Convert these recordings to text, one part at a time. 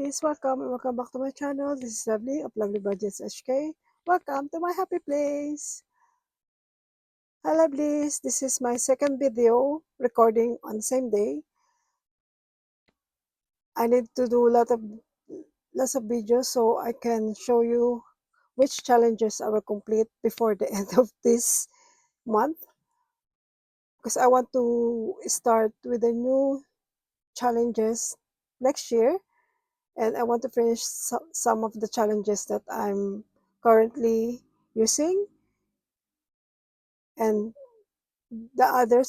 Please welcome and welcome back to my channel. This is Lovely of Lovely Budgets HK. Welcome to my happy place. Hi Lovelies, this is my second video recording on the same day. I need to do lots of videos so I can show you which challenges I will complete before the end of this month. Because I want to start with the new challenges next year. And I want to finish some of the challenges that I'm currently using, and the other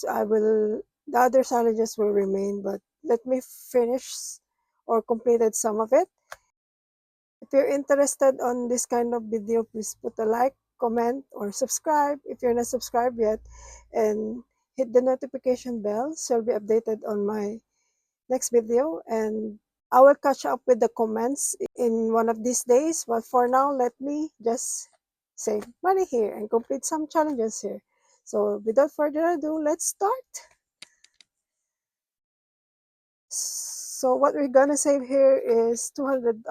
challenges will remain, but let me finish or completed some of it. If you're interested on this kind of video, please put a like, comment, or subscribe if you're not subscribed yet, and hit the notification bell so you'll be updated on my next video. And I will catch up with the comments in one of these days, but for now, let me just save money here and complete some challenges here. So without further ado, let's start. So what we're gonna save here is $100.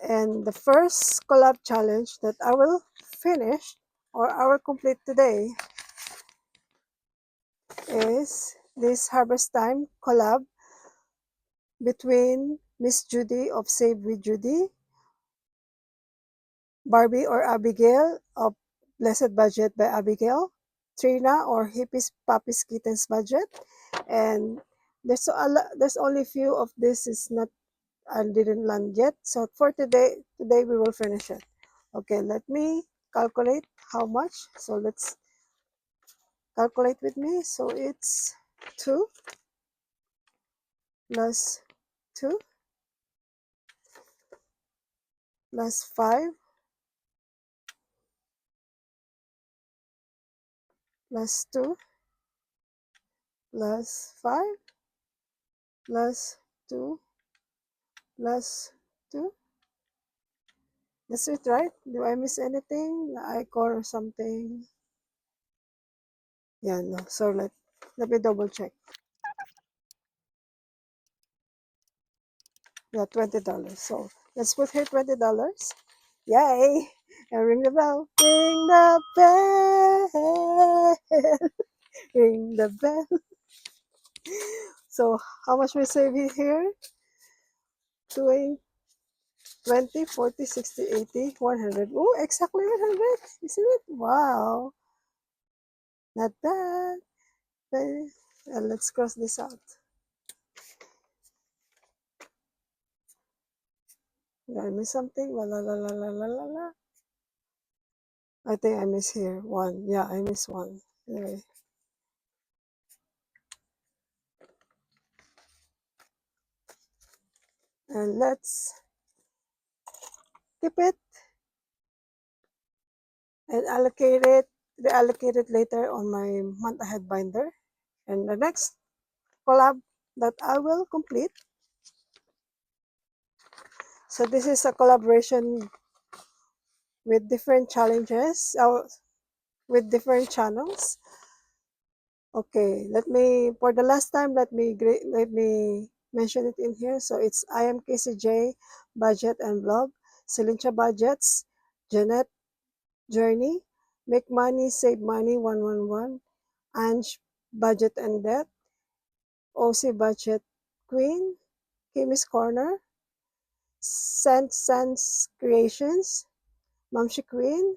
And the first collab challenge that I will finish or I will complete today is this Harvest Time collab between Miss Judy of Save with Judy, Barbie or Abigail of Blessed Budget by Abigail, Trina or Hippies Puppies Kittens Budget, and there's only few of this is not I didn't land yet. So for today we will finish it. Okay, let me calculate how much. So let's calculate with me. So it's 2 plus 2 plus 5 plus 2 plus 5 plus 2 plus 2. That's it, right? Do I miss anything? I or something? Yeah, no. So let me double check. Yeah, $20. So let's put here $20. Yay! And ring the bell. Ring the bell. Ring the bell. So how much we save here? 20, 40, 60, 80, 100. Oh, exactly 100. Isn't it? Wow. Not bad. Okay. And let's cross this out. Did I miss something? La la la la la la la la. I think I miss here one. Yeah, I miss one. Anyway. And let's keep it and reallocate it later on my month ahead binder. And the next collab that I will complete. So this is a collaboration with different challenges, with different channels. Okay, for the last time, let me mention it in here. So it's I am KCJ, Budget and Vlog, Silincha Budgets, Jeanette Journey, Make Money, Save Money 111, Ange Budget and Debt, OC Budget Queen, Kimmy's Corner, Sense Creations, Mamshi Queen,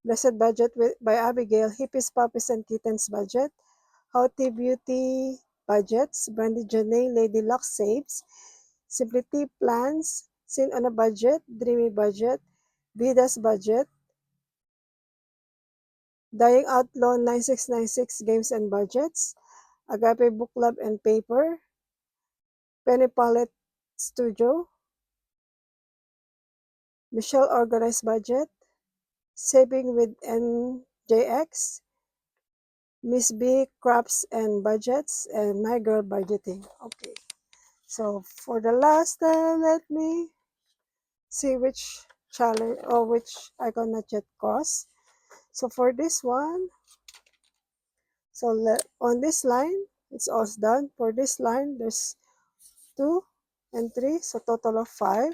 Blessed Budget by Abigail, Hippies, Puppies, and Kittens Budget, Haughty Beauty Budgets, Brandy Janae, Lady Luck Saves, Simplicity Plans, Sin on a Budget, Dreamy Budget, Vida's Budget, Dying Outlaw 9696 Games and Budgets, Agape Book Club and Paper, Penny Palette Studio, Michelle Organized Budget, Saving with NJX, Miss B Crafts and Budgets, and My Girl Budgeting. Okay, so for the last time, let me see which challenge or which I not yet cross. So for this one, so on this line, it's all done. For this line, there's 2 and 3, so total of 5.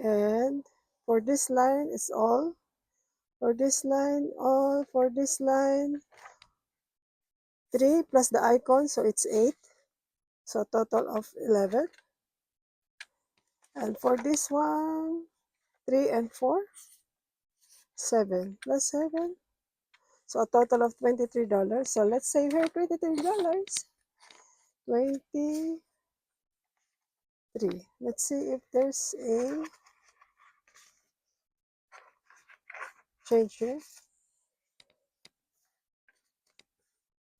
And for this line, it's all. For this line, all. For this line, 3 plus the icon, so it's 8. So total of 11. And for this one, 3 and 4, 7 plus 7. So a total of $23. So let's save here $23. 23. Let's see if there's a change here.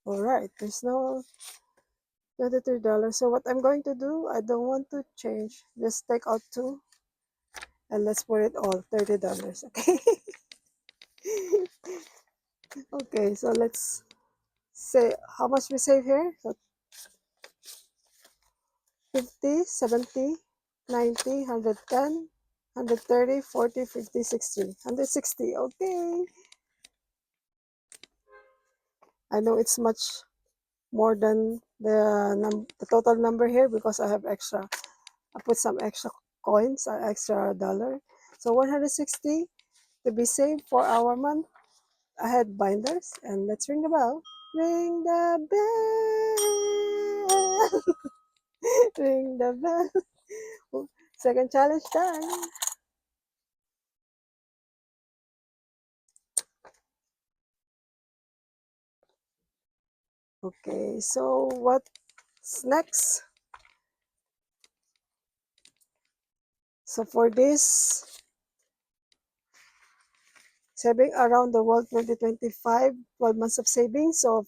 All right, there's no $23. So what I'm going to do, I don't want to change. Just take out 2 and let's put it all $30. Okay. Okay, so let's say how much we save here. So 50, 70, 90, 110, 130, 40, 50, 60, 160. Okay. I know it's much more than the total number here because I have extra. I put some extra coins, extra dollar. So 160 to be saved for our month ahead binders. And let's ring the bell. Ring the bell. Ring the bell. Second challenge done. Okay, so what's next? So for this, saving around the world 2025, 12 months of savings. So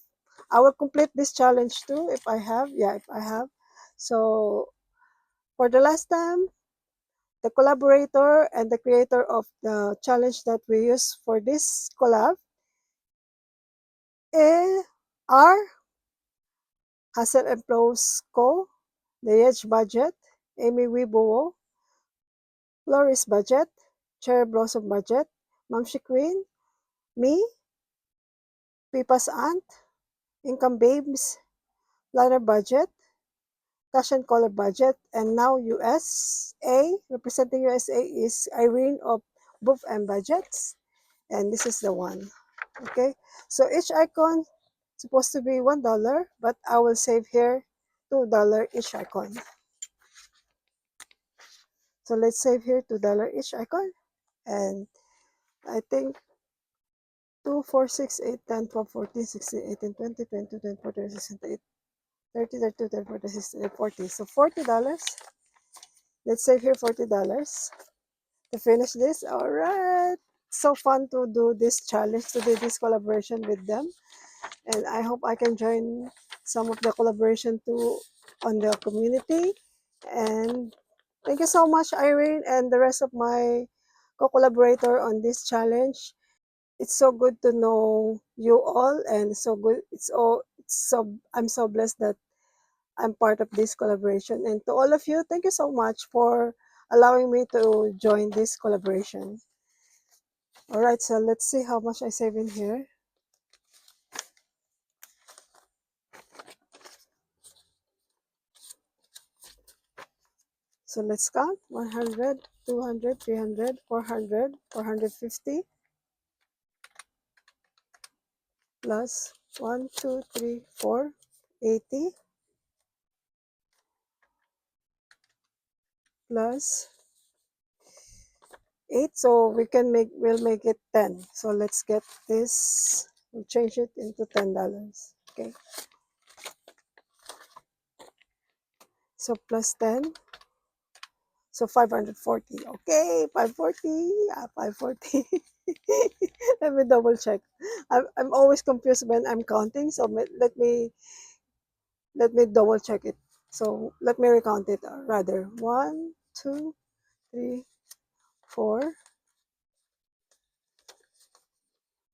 I will complete this challenge too if I have. Yeah, if I have. So for the last time, the collaborator and the creator of the challenge that we use for this collab are Hassel and Pros Co., The Edge Budget, Amy Wibowo, Loris Budget, Cherry Blossom Budget, Mamshi Queen, me, Pipa's Aunt, Income Babes, Liner Budget, Cash and Color Budget, and now USA, representing USA is Irene of Boof and Budgets, and this is the one. Okay, so each icon supposed to be $1, but I will save here $2 each icon. So let's save here $2 each icon, and I think 2, 4, 6, 8, 10, 12, 14, 16, 18, 20, 22, 24, 26, 28, 30, 32, 34, 36, 40. So $40. Let's save here $40 to finish this. All right. So fun to do this challenge, to do this collaboration with them. And I hope I can join some of the collaboration too on the community. And thank you so much, Irene, and the rest of my co-collaborator on this challenge. It's so good to know you all, and so good. I'm so blessed that I'm part of this collaboration. And to all of you, thank you so much for allowing me to join this collaboration. All right, so let's see how much I save in here. So let's count 100, 200, 300, 400, 450 plus 1, 2, 3, 4, 80 plus 8. So we'll make it 10. So let's get this, we'll change it into $10. Okay. So plus 10. So 540. Okay, 540. Yeah, 540. Let me double check. I'm always confused when I'm counting. So let me double check it. So let me recount it rather. 1, 2, 3, 4,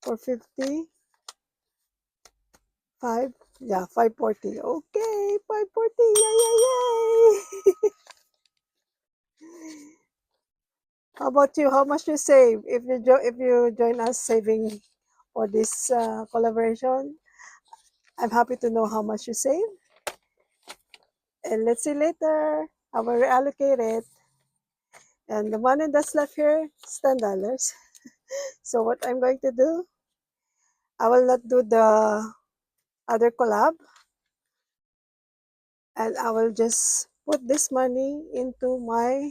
450, 5. Yeah, 540. Okay, 540. Yay, yay, yay. How about you? How much you save if you join us saving for this collaboration. I'm happy to know how much you save. And let's see later. I will reallocate it. And the money that's left here is $10. So what I'm going to do, I will not do the other collab. And I will just put this money into my,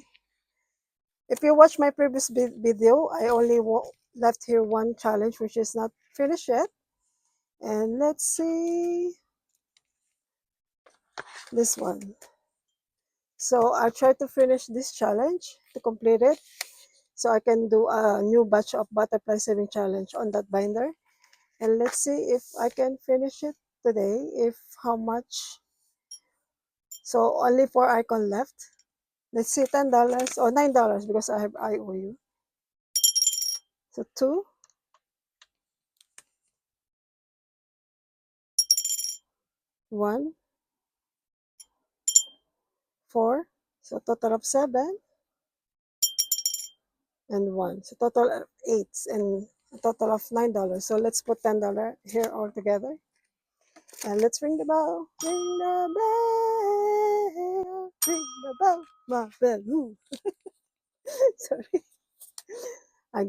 if you watch my previous video, I only left here one challenge which is not finished yet. And let's see this one. So I try to finish this challenge to complete it so I can do a new batch of butterfly saving challenge on that binder. And let's see if I can finish it today, if how much. So only 4 icon left. Let's see, $10 or $9 because I have IOU. So 2, 1, 4. So total of 7 and 1. So total of 8 and a total of $9. So let's put $10 here all together. And let's ring the bell. Ring the bell. Ring the bell. My bell. Ooh. Sorry. I'm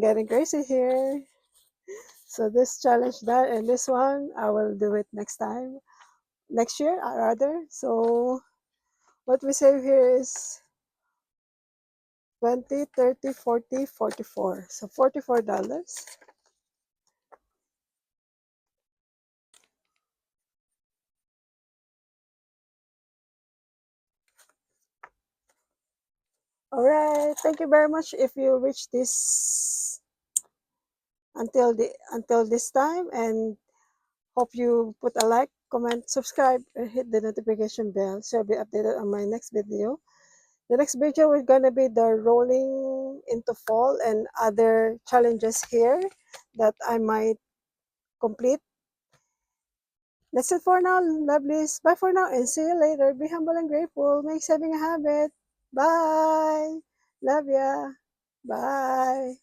getting crazy here. So this challenge that and this one, I will do it next time. Next year, rather. So what we save here is 20, 30, 40, 44. So $44. All right. Thank you very much if you reach this until this time, and hope you put a like, comment, subscribe, and hit the notification bell so you'll be updated on my next video. The next video is gonna be the rolling into fall and other challenges here that I might complete. That's it for now, lovelies. Bye for now and see you later. Be humble and grateful. Make saving a habit. Bye. Love ya. Bye.